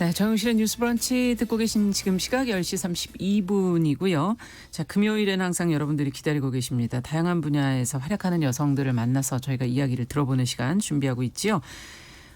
네, 정용실의 뉴스 브런치 듣고 계신 지금 시각 10시 32분이고요. 자, 금요일엔 항상 여러분들이 기다리고 계십니다. 다양한 분야에서 활약하는 여성들을 만나서 저희가 이야기를 들어보는 시간 준비하고 있지요.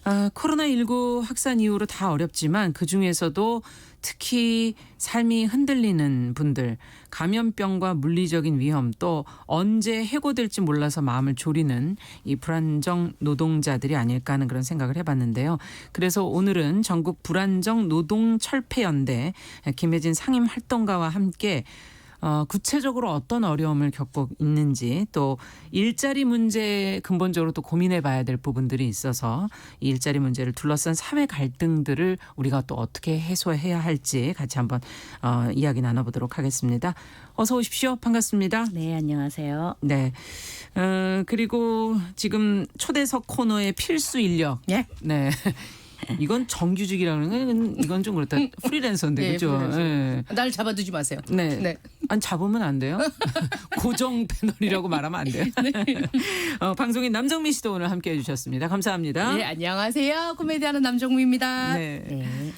코로나19 확산 이후로 다 어렵지만 그중에서도 특히 삶이 흔들리는 분들, 감염병과 물리적인 위험, 또 언제 해고될지 몰라서 마음을 졸이는 이 불안정 노동자들이 아닐까 하는 그런 생각을 해봤는데요. 그래서 오늘은 전국 불안정 노동철폐연대 김혜진 상임활동가와 함께 구체적으로 어떤 어려움을 겪고 있는지, 또 일자리 문제 근본적으로 또 고민해 봐야 될 부분들이 있어서 이 일자리 문제를 둘러싼 사회 갈등들을 우리가 또 어떻게 해소해야 할지 같이 한번 이야기 나눠보도록 하겠습니다. 어서 오십시오. 반갑습니다. 네, 안녕하세요. 네. 그리고 지금 초대석 코너의 필수 인력. 예? 네. 이건 정규직이라는 건 이건 좀 그렇다. 프리랜서인데 네, 그렇죠. 프리랜서. 네. 날 잡아두지 마세요. 네. 네. 아니 잡으면 안 돼요. 고정 패널이라고 말하면 안 돼요. 방송인 남정미 씨도 오늘 함께해 주셨습니다. 감사합니다. 네, 안녕하세요. 코미디하는 남정미입니다. 네. 네.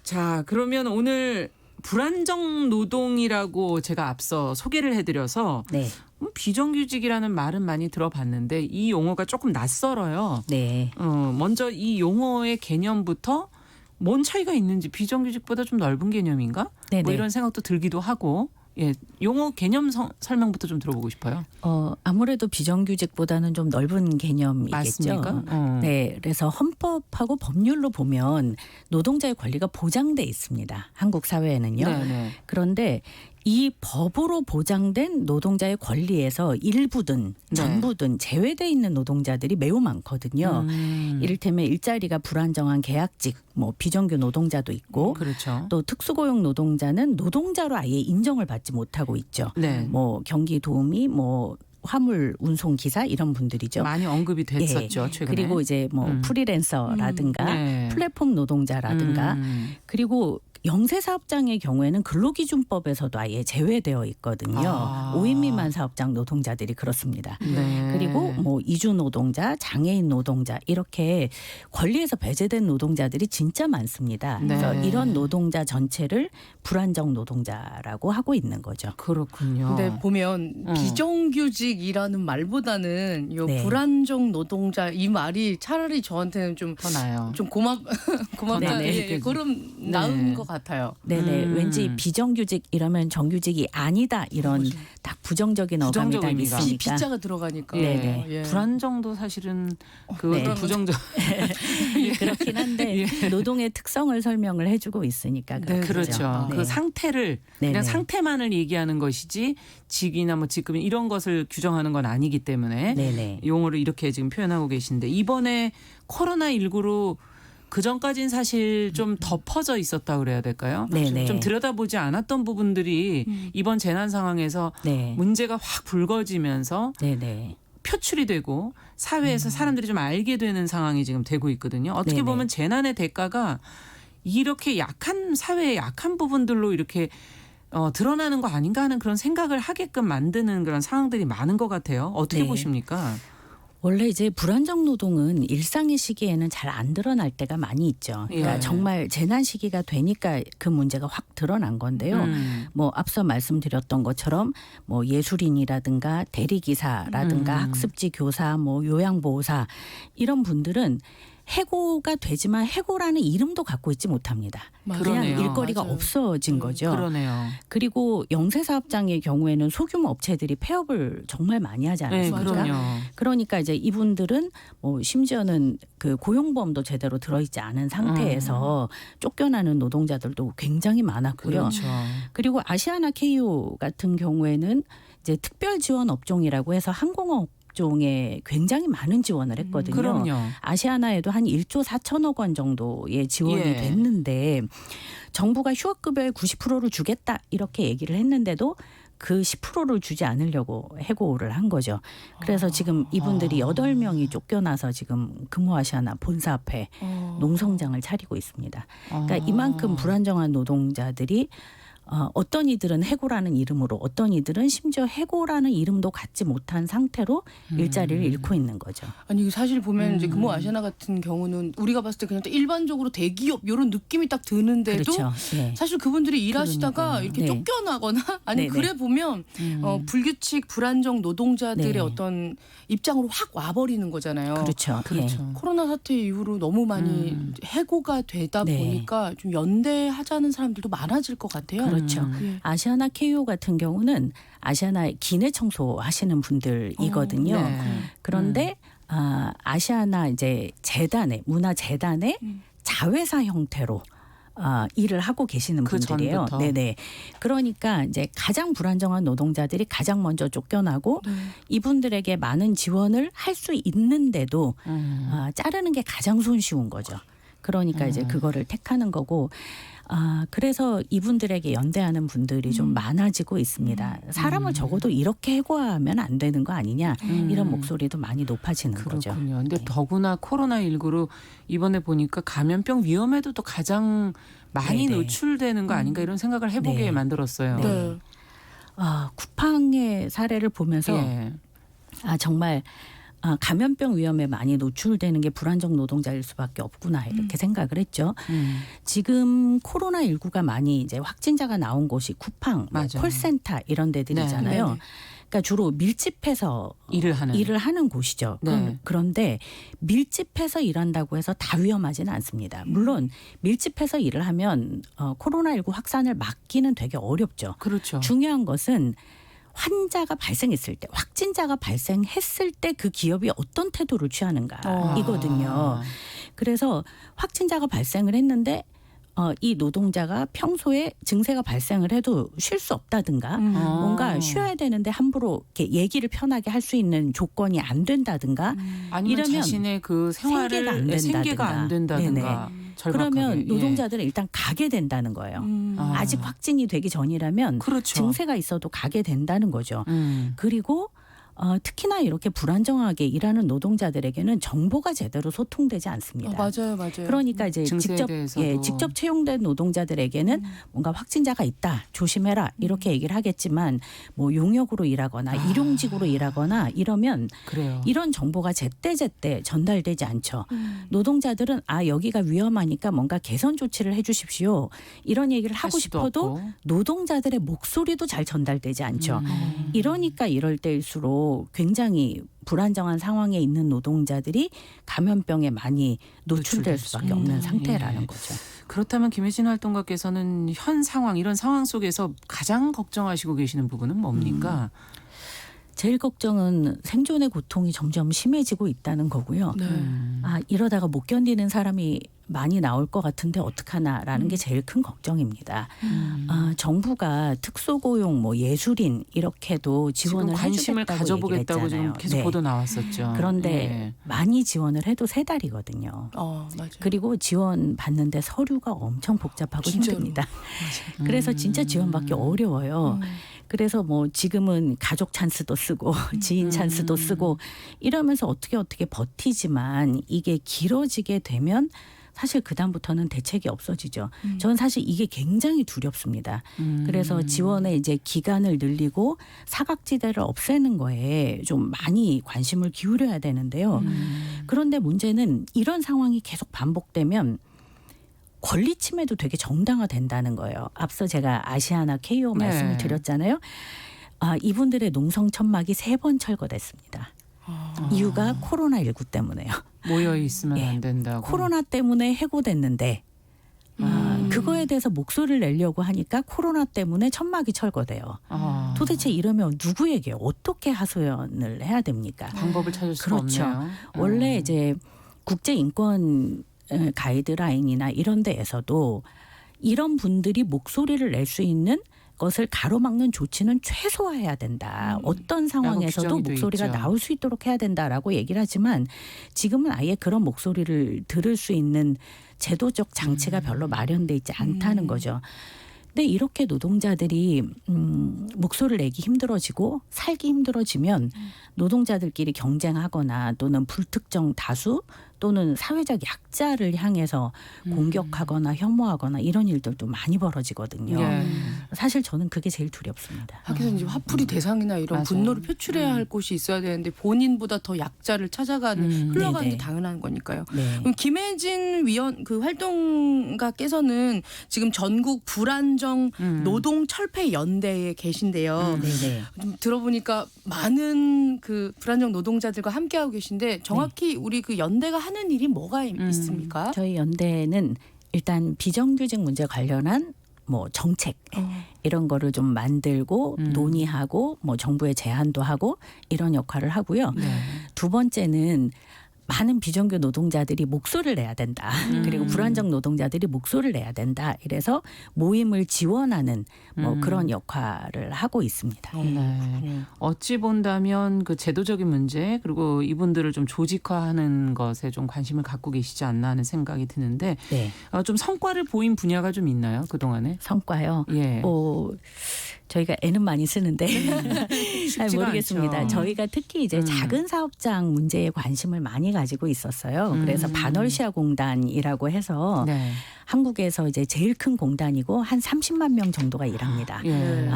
자, 그러면 오늘 불안정 노동이라고 제가 앞서 소개를 해드려서 네. 비정규직이라는 말은 많이 들어봤는데 이 용어가 조금 낯설어요. 네. 먼저 이 용어의 개념부터 뭔 차이가 있는지, 비정규직보다 좀 넓은 개념인가? 네네. 뭐 이런 생각도 들기도 하고, 예, 용어 개념 설명부터 좀 들어보고 싶어요. 아무래도 비정규직보다는 좀 넓은 개념이겠죠. 맞습니까? 네. 그래서 헌법하고 법률로 보면 노동자의 권리가 보장돼 있습니다. 한국 사회에는요. 네네. 그런데 이 법으로 보장된 노동자의 권리에서 일부든 전부든 제외돼 있는 노동자들이 매우 많거든요. 이를테면 일자리가 불안정한 계약직, 뭐 비정규 노동자도 있고, 그렇죠. 또 특수고용 노동자는 노동자로 아예 인정을 받지 못하고 있죠. 네. 뭐 경기 도우미, 뭐 화물 운송 기사 이런 분들이죠. 많이 언급이 됐었죠, 최근에. 그리고 이제 뭐 프리랜서라든가 네. 플랫폼 노동자라든가 그리고 영세사업장의 경우에는 근로기준법에서도 아예 제외되어 있거든요. 5인 미만 사업장 노동자들이 그렇습니다. 네. 그리고 뭐 이주 노동자, 장애인 노동자 이렇게 권리에서 배제된 노동자들이 진짜 많습니다. 네. 그래서 이런 노동자 전체를 불안정 노동자라고 하고 있는 거죠. 그렇군요. 근데 보면 비정규직이라는 말보다는 요 네. 불안정 노동자 이 말이 차라리 저한테는 좀 더 나아요. 고맙다. 네네. 예, 그럼 나은 것 같아요. 네네. 왠지 비정규직 이러면 정규직이 아니다 이런 딱 부정적인 어감이 다 부정적입니다. 있으니까. 비자가 들어가니까. 네네. 예. 불안정도 사실은 그것도 네. 부정적. 그렇긴 한데 노동의 특성을 설명을 해주고 있으니까 그렇죠. 그렇죠. 네. 그 상태를 그냥 네네. 상태만을 얘기하는 것이지 직이나 뭐 직급 이런 것을 규정하는 건 아니기 때문에 네네. 용어를 이렇게 지금 표현하고 계신데 이번에 코로나19로 그 전까지는 사실 좀 덮어져 있었다 그래야 될까요? 네네. 좀 들여다보지 않았던 부분들이 이번 재난 상황에서 네. 문제가 확 불거지면서 네네. 표출이 되고 사회에서 사람들이 좀 알게 되는 상황이 지금 되고 있거든요. 어떻게 네네. 보면 재난의 대가가 이렇게 약한 사회의 약한 부분들로 이렇게 드러나는 거 아닌가 하는 그런 생각을 하게끔 만드는 그런 상황들이 많은 것 같아요. 어떻게 네. 보십니까? 원래 이제 불안정 노동은 일상의 시기에는 잘 안 드러날 때가 많이 있죠. 그러니까 예. 정말 재난 시기가 되니까 그 문제가 확 드러난 건데요. 뭐 앞서 말씀드렸던 것처럼 뭐 예술인이라든가 대리기사라든가 학습지 교사, 뭐 요양보호사 이런 분들은 해고가 되지만 해고라는 이름도 갖고 있지 못합니다. 그냥 그러네요. 일거리가 맞아요. 없어진 거죠. 그러네요. 그리고 영세사업장의 경우에는 소규모 업체들이 폐업을 정말 많이 하지 네, 않았습니까? 그럼요. 그러니까 이제 이분들은 뭐 심지어는 그 고용보험도 제대로 들어있지 않은 상태에서 쫓겨나는 노동자들도 굉장히 많았고요. 그렇죠. 그리고 아시아나 KO 같은 경우에는 이제 특별 지원 업종이라고 해서 항공업 종에 굉장히 많은 지원을 했거든요. 그럼요. 아시아나에도 한 1조 4천억 원 정도의 지원이 예. 됐는데 정부가 휴업급여의 90%를 주겠다 이렇게 얘기를 했는데도 그 10%를 주지 않으려고 해고를 한 거죠. 그래서 지금 이분들이 8명이 쫓겨나서 지금 금호아시아나 본사 앞에 농성장을 차리고 있습니다. 그러니까 이만큼 불안정한 노동자들이 어떤 이들은 해고라는 이름으로 어떤 이들은 심지어 해고라는 이름도 갖지 못한 상태로 일자리를 잃고 있는 거죠. 아니 사실 보면 이제 금호 아시아나 같은 경우는 우리가 봤을 때 그냥 또 일반적으로 대기업 이런 느낌이 딱 드는데도 그렇죠. 네. 사실 그분들이 일하시다가 그러니까요. 이렇게 네. 쫓겨나거나 아니 네, 네. 그래 보면 불규칙 불안정 노동자들의 네. 어떤 입장으로 확 와버리는 거잖아요. 그렇죠. 그렇죠. 코로나 사태 이후로 너무 많이 해고가 되다 네. 보니까 좀 연대하자는 사람들도 많아질 것 같아요. 그렇죠. 예. 아시아나 KO 같은 경우는 아시아나 기내 청소 하시는 분들이거든요. 네. 그런데 아시아나 이제 재단에 문화 재단의 자회사 형태로 일을 하고 계시는 그 분들이에요. 전부터. 네네. 그러니까 이제 가장 불안정한 노동자들이 가장 먼저 쫓겨나고 이분들에게 많은 지원을 할 수 있는데도 자르는 게 가장 손쉬운 거죠. 그러니까 이제 그거를 택하는 거고. 그래서 이분들에게 연대하는 분들이 좀 많아지고 있습니다. 사람을 적어도 이렇게 해고하면 안 되는 거 아니냐 이런 목소리도 많이 높아지는 거죠. 그렇군요. 근데 더구나 코로나19로 이번에 보니까 감염병 위험에도 또 가장 많이 네네. 노출되는 거 아닌가 이런 생각을 해보게 네. 만들었어요. 네. 쿠팡의 사례를 보면서 예. 정말 감염병 위험에 많이 노출되는 게 불안정 노동자일 수밖에 없구나 이렇게 생각을 했죠. 지금 코로나19가 많이 이제 확진자가 나온 곳이 쿠팡, 맞아요. 콜센터 이런 데들이잖아요. 네네. 그러니까 주로 밀집해서 일을 하는 곳이죠. 네. 그런데 밀집해서 일한다고 해서 다 위험하지는 않습니다. 물론 밀집해서 일을 하면 코로나19 확산을 막기는 되게 어렵죠. 그렇죠. 중요한 것은 환자가 발생했을 때, 확진자가 발생했을 때 그 기업이 어떤 태도를 취하는가 이거든요. 그래서 확진자가 발생을 했는데 이 노동자가 평소에 증세가 발생을 해도 쉴 수 없다든가 뭔가 쉬어야 되는데 함부로 이렇게 얘기를 편하게 할 수 있는 조건이 안 된다든가 아니면 이러면 자신의 그 생활을 생계가 안 된다든가. 절박하게. 그러면 예. 노동자들은 일단 가게 된다는 거예요. 아직 확진이 되기 전이라면 그렇죠. 증세가 있어도 가게 된다는 거죠. 음. 그리고 특히나 이렇게 불안정하게 일하는 노동자들에게는 정보가 제대로 소통되지 않습니다. 맞아요, 맞아요. 그러니까 이제 증세에 직접 대해서도. 직접 채용된 노동자들에게는 뭔가 확진자가 있다 조심해라 이렇게 얘기를 하겠지만 뭐 용역으로 일하거나 일용직으로 일하거나 이러면 그래요. 이런 정보가 제때제때 전달되지 않죠. 노동자들은 여기가 위험하니까 뭔가 개선 조치를 해주십시오 이런 얘기를 하고 할 수도 싶어도 없고. 노동자들의 목소리도 잘 전달되지 않죠. 이러니까 이럴 때일수록 굉장히 불안정한 상황에 있는 노동자들이 감염병에 많이 노출될 수밖에 없는 상태라는 예. 거죠. 그렇다면 김혜진 활동가께서는 현 상황 이런 상황 속에서 가장 걱정하시고 계시는 부분은 뭡니까? 제일 걱정은 생존의 고통이 점점 심해지고 있다는 거고요. 네. 이러다가 못 견디는 사람이 많이 나올 것 같은데 어떡하나라는 게 제일 큰 걱정입니다. 정부가 특수고용, 뭐 예술인 이렇게도 지금 지원을 관심을 해주겠다고 가져보겠다고 얘기를 지금 했잖아요. 계속 네. 보도 나왔었죠. 그런데 예. 많이 지원을 해도 3달이거든요. 맞아요. 그리고 지원 받는데 서류가 엄청 복잡하고 진짜로. 힘듭니다. 그래서 진짜 지원받기 어려워요. 그래서 뭐 지금은 가족 찬스도 쓰고 지인 찬스도 쓰고 이러면서 어떻게 버티지만 이게 길어지게 되면 사실 그다음부터는 대책이 없어지죠. 저는 사실 이게 굉장히 두렵습니다. 그래서 지원의 이제 기간을 늘리고 사각지대를 없애는 거에 좀 많이 관심을 기울여야 되는데요. 그런데 문제는 이런 상황이 계속 반복되면 권리 침해도 되게 정당화된다는 거예요. 앞서 제가 아시아나 KO 말씀을 드렸잖아요. 이분들의 농성 천막이 3번 철거됐습니다. 이유가 코로나19 때문에요. 모여 있으면 예. 안 된다고. 코로나 때문에 해고됐는데 그거에 대해서 목소리를 내려고 하니까 코로나 때문에 천막이 철거돼요. 도대체 이러면 누구에게 어떻게 하소연을 해야 됩니까? 방법을 찾을 수가 그렇죠. 없네요. 원래 이제 국제 인권 가이드라인이나 이런 데에서도 이런 분들이 목소리를 낼 수 있는 것을 가로막는 조치는 최소화해야 된다. 어떤 상황에서도 규정이 돼 목소리가 있죠. 나올 수 있도록 해야 된다라고 얘기를 하지만 지금은 아예 그런 목소리를 들을 수 있는 제도적 장치가 별로 마련돼 있지 않다는 거죠. 근데 이렇게 노동자들이 목소리를 내기 힘들어지고 살기 힘들어지면 노동자들끼리 경쟁하거나 또는 불특정 다수 또는 사회적 약자를 향해서 공격하거나 혐오하거나 이런 일들도 많이 벌어지거든요. 예. 사실 저는 그게 제일 두렵습니다. 하기서 이제 화풀이 대상이나 이런 맞아요. 분노를 표출해야 할 곳이 있어야 되는데 본인보다 더 약자를 찾아가는 흘러가는 네네. 게 당연한 거니까요. 네. 그럼 김혜진 위원 그 활동가께서는 지금 전국 불안정 노동 철폐 연대에 계신데요. 네네. 좀 들어보니까 많은 그 불안정 노동자들과 함께하고 계신데 정확히 우리 그 연대가 하는 일이 뭐가 있습니까? 저희 연대는 일단 비정규직 문제 관련한 뭐 정책 이런 거를 좀 만들고 논의하고 뭐 정부에 제안도 하고 이런 역할을 하고요. 네. 두 번째는 많은 비정규 노동자들이 목소리를 내야 된다. 그리고 불안정 노동자들이 목소리를 내야 된다. 이래서 모임을 지원하는 뭐 그런 역할을 하고 있습니다. 네. 어찌 본다면 그 제도적인 문제 그리고 이분들을 좀 조직화하는 것에 좀 관심을 갖고 계시지 않나 하는 생각이 드는데 네. 좀 성과를 보인 분야가 좀 있나요? 그동안에? 성과요. 예. 저희가 애는 많이 쓰는데 잘 쉽지가 모르겠습니다. 않죠. 저희가 특히 이제 작은 사업장 문제에 관심을 많이 가지고 있었어요. 그래서 반월시아 공단이라고 해서 네. 한국에서 이제 제일 큰 공단이고 한 30만 명 정도가 일합니다. 예.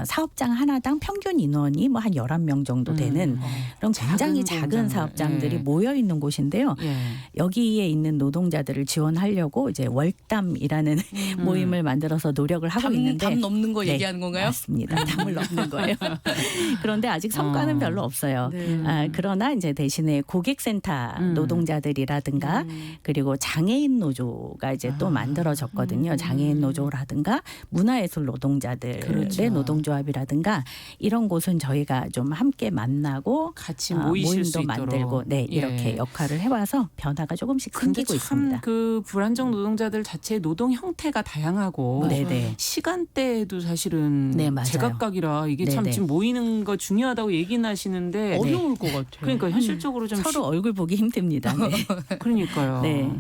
사업장 하나당 평균 인원이 뭐 한 11명 정도 되는 그런 굉장히 작은 작은 공장들. 사업장들이 예. 모여 있는 곳인데요. 예. 여기에 있는 노동자들을 지원하려고 이제 월담이라는 모임을 만들어서 노력을 하고 있는데 담 넘는 거 네, 얘기하는 건가요? 맞습니다. 담을 넘는 거예요. 그런데 아직 성과는 별로 없어요. 네. 그러나 이제 대신에 고객센터 노동자들이라든가 그리고 장애인 노조가 이제 또 만들어졌거든요. 장애인 노조라든가 문화예술 노동자들의 그렇죠. 노동조합이라든가 이런 곳은 저희가 좀 함께 만나고 같이 모이실 수 모임도 있도록. 만들고 네, 이렇게 예. 역할을 해와서 변화가 조금씩 근데 생기고 참 있습니다. 그 불안정 노동자들 자체의 노동 형태가 다양하고 네네. 시간대도 사실은 네, 맞아요. 제각각이라 이게 참 네네. 지금 모이는 거 중요하다고 얘기는 하시는데 어려울 것 같아요. 그러니까 현실적으로 좀 서로 얼굴 보기 힘듭니다. 네. 그러니까요. 네.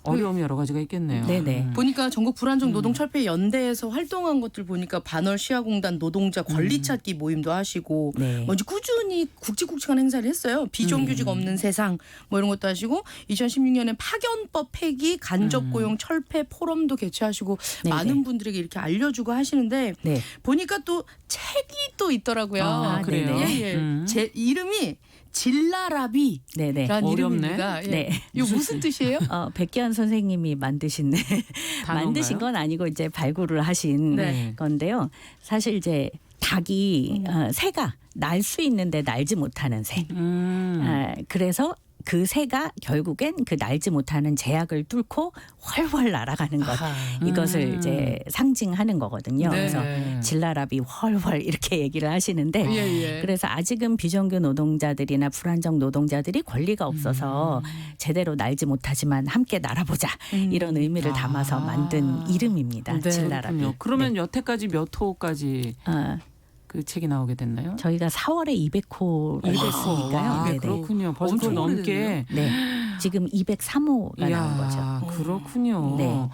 어려움이 여러 가지가 있겠네요. 네네. 보니까 전국 불안정 노동 철폐 연대에서 활동한 것들 보니까 반월 시아공단 노동자 권리 찾기 모임도 하시고 네. 먼저 꾸준히 굵직굵직한 행사를 했어요. 비정규직 없는 세상 뭐 이런 것도 하시고 2016년에 파견법 폐기 간접 고용 철폐 포럼도 개최하시고 네네. 많은 분들에게 이렇게 알려주고 하시는데 네. 보니까 또 책이 또 있더라고요. 아, 그래요? 네네. 예, 예. 제 이름이 질라라비라는 네네. 어렵네. 이름입니다. 예. 네. 이거 무슨 뜻이에요? 백기환 선생님이 만드신 만드신 건 아니고 이제 발굴을 하신 네. 건데요. 사실 이제 닭이 새가 날 수 있는데 날지 못하는 새. 그래서 그 새가 결국엔 그 날지 못하는 제약을 뚫고 훨훨 날아가는 것. 이것을 이제 상징하는 거거든요. 네. 그래서 질라라비 훨훨 이렇게 얘기를 하시는데 예, 예. 그래서 아직은 비정규 노동자들이나 불안정 노동자들이 권리가 없어서 제대로 날지 못하지만 함께 날아보자 이런 의미를 담아서 만든 이름입니다. 네, 질라라비. 그렇군요. 그러면 여태까지 몇 호까지 그 책이 나오게 됐나요? 저희가 4월에 200호를 200호. 했으니까요. 와, 네네. 그렇군요. 벌써 엄청 그걸 넘게. 네. 지금 203호가 나온 거죠. 이야, 그렇군요. 네.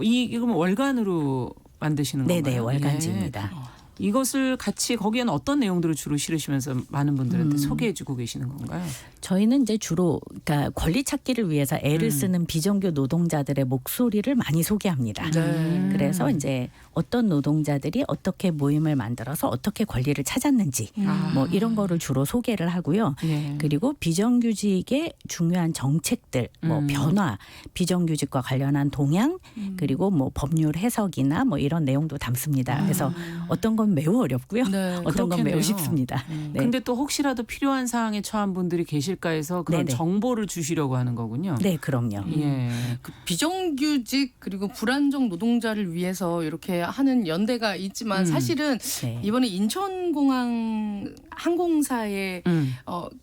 이건 월간으로 만드시는 건가요? 네네, 월간지입니다. 예. 이것을 같이 거기에는 어떤 내용들을 주로 실으시면서 많은 분들한테 소개해주고 계시는 건가요? 저희는 이제 주로 그러니까 권리 찾기를 위해서 애를 쓰는 비정규 노동자들의 목소리를 많이 소개합니다. 네. 그래서 이제 어떤 노동자들이 어떻게 모임을 만들어서 어떻게 권리를 찾았는지 뭐 이런 거를 주로 소개를 하고요. 예. 그리고 비정규직의 중요한 정책들, 뭐 변화, 비정규직과 관련한 동향, 그리고 뭐 법률 해석이나 뭐 이런 내용도 담습니다. 그래서 어떤 건 매우 어렵고요. 네, 어떤 건 그렇겠네요. 매우 쉽습니다. 네. 근데 또 혹시라도 필요한 사항에 처한 분들이 계실까 해서 그런 네네. 정보를 주시려고 하는 거군요. 네, 그럼요. 예. 그 비정규직 그리고 불안정 노동자를 위해서 이렇게 하는 연대가 있지만 사실은 네. 이번에 인천공항 항공사의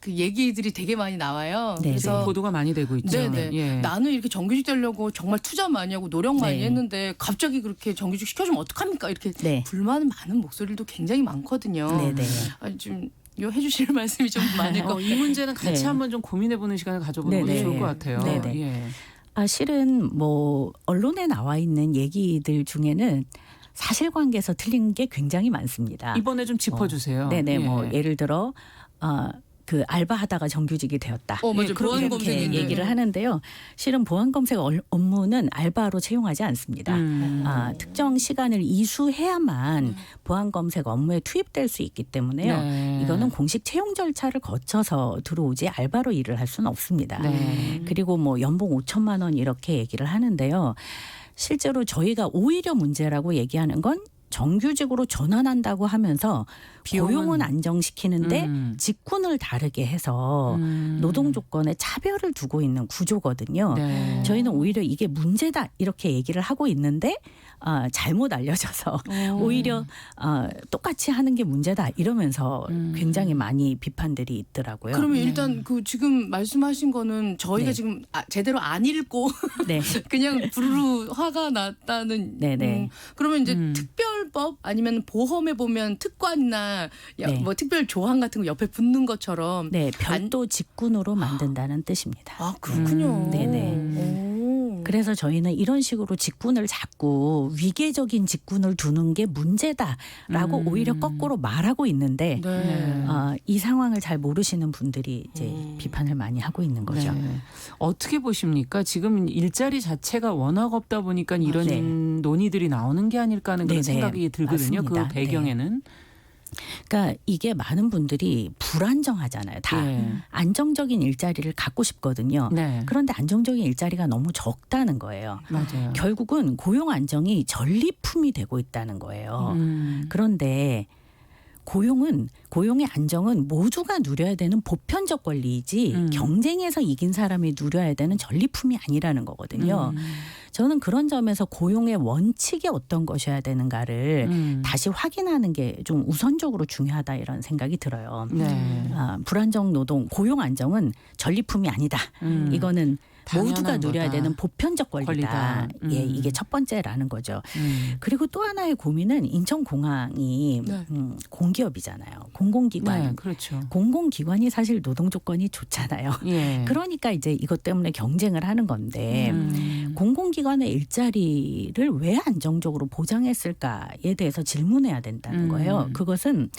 그 얘기들이 되게 많이 나와요. 네, 그래서 보도가 많이 되고 있죠. 네네. 예. 나는 이렇게 정규직 되려고 정말 투자 많이 하고 노력 많이 네. 했는데 갑자기 그렇게 정규직 시켜주면 어떡합니까? 이렇게 네. 불만 많은 목소리도 굉장히 많거든요. 네네. 아니, 좀 해주실 말씀이 좀 많을 것 이 문제는 같이 네. 한번 좀 고민해보는 시간을 가져보는 것도 네네. 좋을 것 같아요. 네네. 예. 실은 뭐 언론에 나와 있는 얘기들 중에는 사실관계에서 틀린 게 굉장히 많습니다. 이번에 좀 짚어주세요. 네네. 예. 뭐 예를 들어 그 알바하다가 정규직이 되었다. 맞아요. 보안 이렇게 검색 얘기를 하는데요. 실은 보안 검색 업무는 알바로 채용하지 않습니다. 특정 시간을 이수해야만 보안 검색 업무에 투입될 수 있기 때문에요. 네. 이거는 공식 채용 절차를 거쳐서 들어오지 알바로 일을 할 수는 없습니다. 네. 그리고 뭐 연봉 5천만 원 이렇게 얘기를 하는데요. 실제로 저희가 오히려 문제라고 얘기하는 건 정규직으로 전환한다고 하면서 고용은 안정시키는데 직군을 다르게 해서 노동 조건에 차별을 두고 있는 구조거든요. 네. 저희는 오히려 이게 문제다 이렇게 얘기를 하고 있는데 잘못 알려져서 오히려 똑같이 하는 게 문제다 이러면서 굉장히 많이 비판들이 있더라고요. 그러면 일단 그 지금 말씀하신 거는 저희가 네. 지금 제대로 안 읽고 네. 그냥 부르르 화가 났다는. 네네. 그러면 이제 특별법 아니면 보험에 보면 특관이나 네. 뭐 특별 조항 같은 거 옆에 붙는 것처럼. 네, 별도 직군으로 만든다는 뜻입니다. 아 그렇군요. 네네. 오. 그래서 저희는 이런 식으로 직군을 자꾸 위계적인 직군을 두는 게 문제다라고 오히려 거꾸로 말하고 있는데 네. 이 상황을 잘 모르시는 분들이 이제 비판을 많이 하고 있는 거죠. 네. 어떻게 보십니까? 지금 일자리 자체가 워낙 없다 보니까 이런 네. 논의들이 나오는 게 아닐까 하는 그런 네네. 생각이 들거든요. 맞습니다. 그 배경에는. 그러니까 이게 많은 분들이 불안정하잖아요. 다 네. 안정적인 일자리를 갖고 싶거든요. 네. 그런데 안정적인 일자리가 너무 적다는 거예요. 맞아요. 결국은 고용 안정이 전리품이 되고 있다는 거예요. 그런데 고용의 안정은 모두가 누려야 되는 보편적 권리이지 경쟁에서 이긴 사람이 누려야 되는 전리품이 아니라는 거거든요. 저는 그런 점에서 고용의 원칙이 어떤 것이어야 되는가를 다시 확인하는 게 좀 우선적으로 중요하다 이런 생각이 들어요. 네. 불안정 노동, 고용 안정은 전리품이 아니다. 이거는 모두가 당연한 누려야 거다. 되는 보편적 권리다. 예, 이게 첫 번째라는 거죠. 그리고 또 하나의 고민은 인천공항이 네. 공기업이잖아요. 공공기관. 네, 그렇죠. 공공기관이 사실 노동 조건이 좋잖아요. 예. 그러니까 이제 이것 때문에 경쟁을 하는 건데 공공기관의 일자리를 왜 안정적으로 보장했을까에 대해서 질문해야 된다는 거예요. 그것은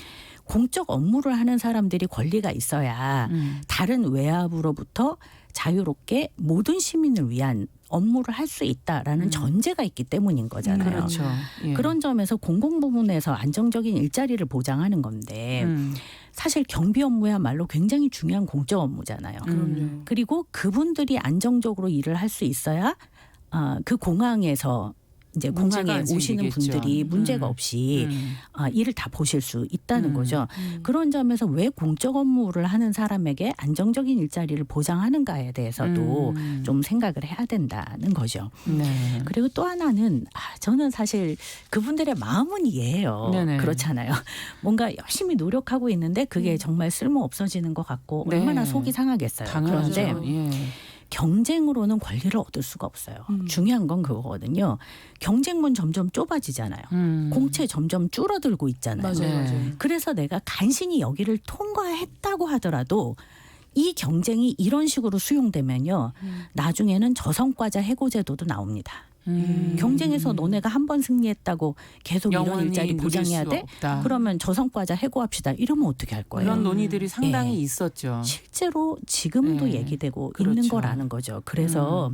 공적 업무를 하는 사람들이 권리가 있어야 다른 외압으로부터 자유롭게 모든 시민을 위한 업무를 할 수 있다라는 전제가 있기 때문인 거잖아요. 그렇죠. 예. 그런 점에서 공공부문에서 안정적인 일자리를 보장하는 건데 사실 경비 업무야말로 굉장히 중요한 공적 업무잖아요. 그럼요. 그리고 그분들이 안정적으로 일을 할 수 있어야 그 공항에서 이제 문제가 공항에 안 오시는 생기겠죠. 분들이 문제가 없이 일을 다 보실 수 있다는 거죠. 그런 점에서 왜 공적 업무를 하는 사람에게 안정적인 일자리를 보장하는가에 대해서도 좀 생각을 해야 된다는 거죠. 네. 그리고 또 하나는 저는 사실 그분들의 마음은 이해해요. 네네. 그렇잖아요. 뭔가 열심히 노력하고 있는데 그게 정말 쓸모 없어지는 것 같고 네. 얼마나 속이 상하겠어요. 당연하죠. 그런데 예. 경쟁으로는 권리를 얻을 수가 없어요. 중요한 건 그거거든요. 경쟁문 점점 좁아지잖아요. 공채 점점 줄어들고 있잖아요. 맞아요, 네. 맞아요. 그래서 내가 간신히 여기를 통과했다고 하더라도 이 경쟁이 이런 식으로 수용되면요. 나중에는 저성과자 해고제도도 나옵니다. 경쟁에서 너네가 한 번 승리했다고 계속 이런 영원히 일자리 누릴 보장해야 수 돼? 없다. 그러면 저성과자 해고합시다. 이러면 어떻게 할 거예요? 그런 논의들이 상당히 예. 있었죠. 실제로 지금도 네. 얘기되고 그렇죠. 있는 거라는 거죠. 그래서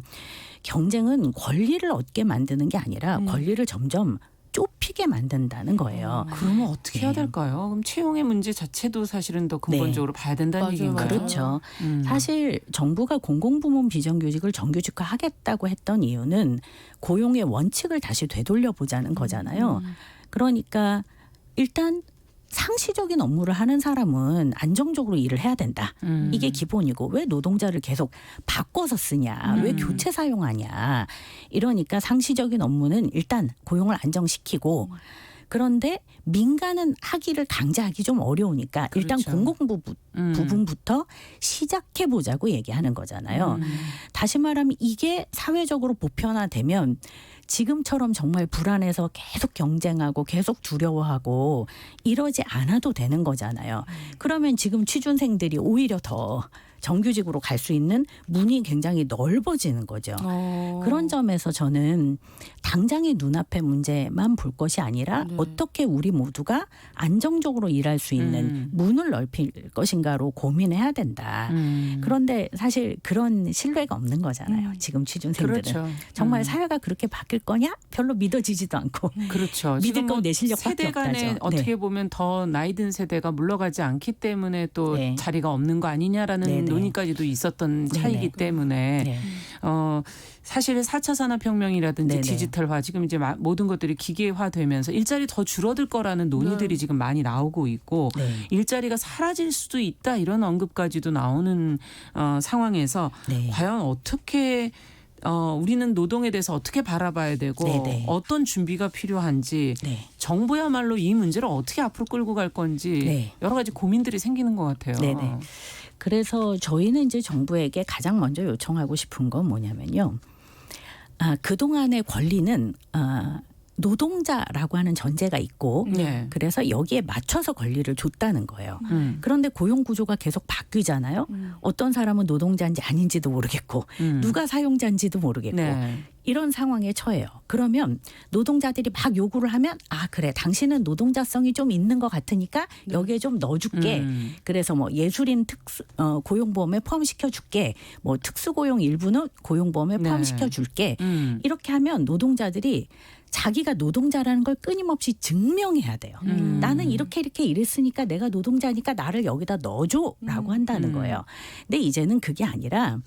경쟁은 권리를 얻게 만드는 게 아니라 권리를 점점 좁히게 만든다는 거예요. 그러면 어떻게 해야 네. 될까요? 그럼 채용의 문제 자체도 사실은 더 근본적으로 봐야 된다는 맞아요, 얘기인가요? 맞아요. 그렇죠. 사실 정부가 공공부문 비정규직을 정규직화하겠다고 했던 이유는 고용의 원칙을 다시 되돌려보자는 거잖아요. 그러니까 일단 상시적인 업무를 하는 사람은 안정적으로 일을 해야 된다. 이게 기본이고 왜 노동자를 계속 바꿔서 쓰냐. 왜 교체 사용하냐. 이러니까 상시적인 업무는 일단 고용을 안정시키고 그런데 민간은 하기를 강제하기 좀 어려우니까 일단 그렇죠. 공공부 부분부터 시작해 보자고 얘기하는 거잖아요. 다시 말하면 이게 사회적으로 보편화되면 지금처럼 정말 불안해서 계속 경쟁하고 계속 두려워하고 이러지 않아도 되는 거잖아요. 그러면 지금 취준생들이 오히려 더 정규직으로 갈 수 있는 문이 굉장히 넓어지는 거죠. 그런 점에서 저는 당장의 눈앞의 문제만 볼 것이 아니라 네. 어떻게 우리 모두가 안정적으로 일할 수 있는 문을 넓힐 것인가로 고민해야 된다. 그런데 사실 그런 신뢰가 없는 거잖아요. 지금 취준생들은. 그렇죠. 정말 사회가 그렇게 바뀔 거냐? 별로 믿어지지도 않고. 그렇죠. 믿을 지금 건 내 실력밖에 세대 간에 없다죠. 어떻게 네. 보면 더 나이 든 세대가 물러가지 않기 때문에 또 네. 자리가 없는 거 아니냐라는 네네. 논의까지도 있었던 차이기 네네. 때문에 네. 사실 4차 산업혁명이라든지 네네. 디지털화 지금 이제 모든 것들이 기계화되면서 일자리 더 줄어들 거라는 논의들이 지금 많이 나오고 있고 네. 일자리가 사라질 수도 있다 이런 언급까지도 나오는 상황에서 네. 과연 어떻게 우리는 노동에 대해서 어떻게 바라봐야 되고 네네. 어떤 준비가 필요한지 네. 정부야말로 이 문제를 어떻게 앞으로 끌고 갈 건지 네. 여러 가지 고민들이 생기는 것 같아요. 네네. 그래서 저희는 이제 정부에게 가장 먼저 요청하고 싶은 건 뭐냐면요. 그동안의 권리는 노동자라고 하는 전제가 있고 네. 그래서 여기에 맞춰서 권리를 줬다는 거예요. 음. 그런데 고용 구조가 계속 바뀌잖아요. 어떤 사람은 노동자인지 아닌지도 모르겠고 누가 사용자인지도 모르겠고 네. 이런 상황에 처해요. 그러면 노동자들이 막 요구를 하면 그래 당신은 노동자성이 좀 있는 것 같으니까 여기에 좀 넣어줄게. 그래서 뭐 예술인 고용보험에 포함시켜줄게. 뭐 특수고용 일부는 고용보험에 네. 포함시켜줄게. 이렇게 하면 노동자들이 자기가 노동자라는 걸 끊임없이 증명해야 돼요. 나는 이렇게 일했으니까 내가 노동자니까 나를 여기다 넣어줘라고 한다는 거예요. 근데 이제는 그게 아니라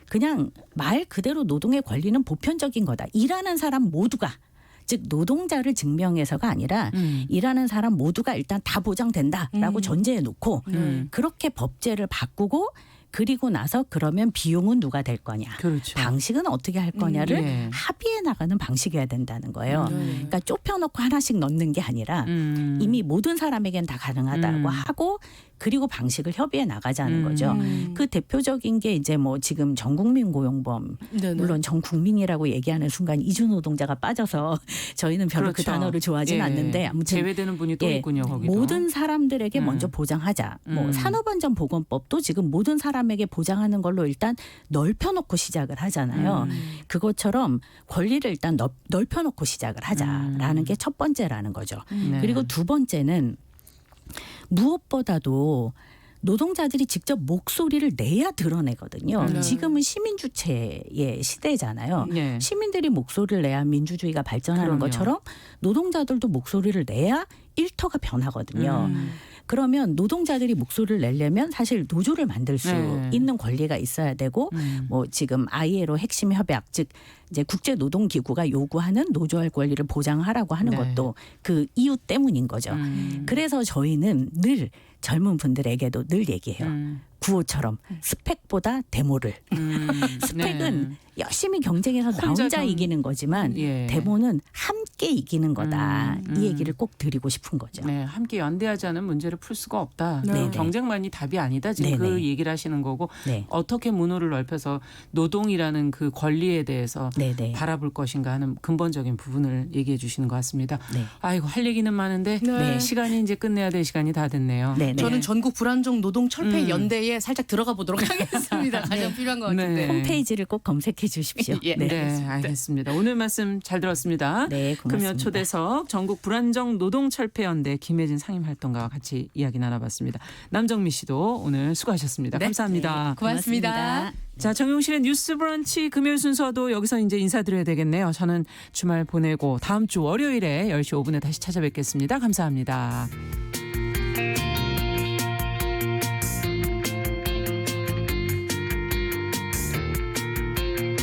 그냥 말 그대로 노동의 권리는 보편적인 거다. 일하는 사람 모두가 즉 노동자를 증명해서가 아니라 일하는 사람 모두가 일단 다 보장된다라고 전제해 놓고 그렇게 법제를 바꾸고 그리고 나서 그러면 비용은 누가 될 거냐. 그렇죠. 방식은 어떻게 할 거냐를 네. 합의해 나가는 방식이어야 된다는 거예요. 그러니까 좁혀놓고 하나씩 넣는 게 아니라 이미 모든 사람에겐 다 가능하다고 하고 그리고 방식을 협의해 나가자는 거죠. 그 대표적인 게 이제 뭐 지금 전국민 고용보험 네네. 물론 전 국민이라고 얘기하는 순간 이주 노동자가 빠져서 저희는 별로 그 그렇죠. 단어를 좋아하진 예. 않는데 아무튼 제외되는 분이 또 예, 있군요. 거기도. 모든 사람들에게 먼저 보장하자. 뭐 산업안전보건법도 지금 모든 사람에게 보장하는 걸로 일단 넓혀놓고 시작을 하잖아요. 그것처럼 권리를 일단 넓혀놓고 시작을 하자라는 게 첫 번째라는 거죠. 네. 그리고 두 번째는 무엇보다도 노동자들이 직접 목소리를 내야 드러내거든요. 네. 지금은 시민 주체의 시대잖아요. 네. 시민들이 목소리를 내야 민주주의가 발전하는 그럼요. 것처럼 노동자들도 목소리를 내야 일터가 변하거든요. 그러면 노동자들이 목소리를 내려면 사실 노조를 만들 수 네. 있는 권리가 있어야 되고 뭐 지금 ILO 핵심 협약 즉 이제 국제노동기구가 요구하는 노조할 권리를 보장하라고 하는 네. 것도 그 이유 때문인 거죠. 그래서 저희는 늘 젊은 분들에게도 늘 얘기해요. 구호처럼 스펙보다 데모를. 스펙은 네. 열심히 경쟁해서 나 혼자 혼자 이기는 거지만 예. 데모는 함께 이기는 거다. 이 얘기를 꼭 드리고 싶은 거죠. 네, 함께 연대하지 않은 문제를 풀 수가 없다. 네. 경쟁만이 답이 아니다. 지금 네, 그 네. 얘기를 하시는 거고 네. 어떻게 문호를 넓혀서 노동이라는 그 권리에 대해서 네네. 바라볼 것인가 하는 근본적인 부분을 얘기해 주시는 것 같습니다. 네. 아이고 할 얘기는 많은데 네. 시간이 이제 끝내야 될 시간이 다 됐네요. 네, 네. 저는 전국 불안정 노동 철폐 연대에 살짝 들어가 보도록 하겠습니다. 가장 필요한 것 같은데. 네. 홈페이지를 꼭 검색해 주십시오. 예. 네, 알겠습니다. 오늘 말씀 잘 들었습니다. 네, 고맙습니다. 금요 초대석 전국 불안정 노동철폐연대 김혜진 상임활동가와 같이 이야기 나눠봤습니다. 남정미 씨도 오늘 수고하셨습니다. 네. 감사합니다. 고맙습니다. 자, 정용실의 뉴스 브런치 금요일 순서도 여기서 이제 인사드려야 되겠네요. 저는 주말 보내고 다음 주 월요일에 10시 5분에 다시 찾아뵙겠습니다. 감사합니다.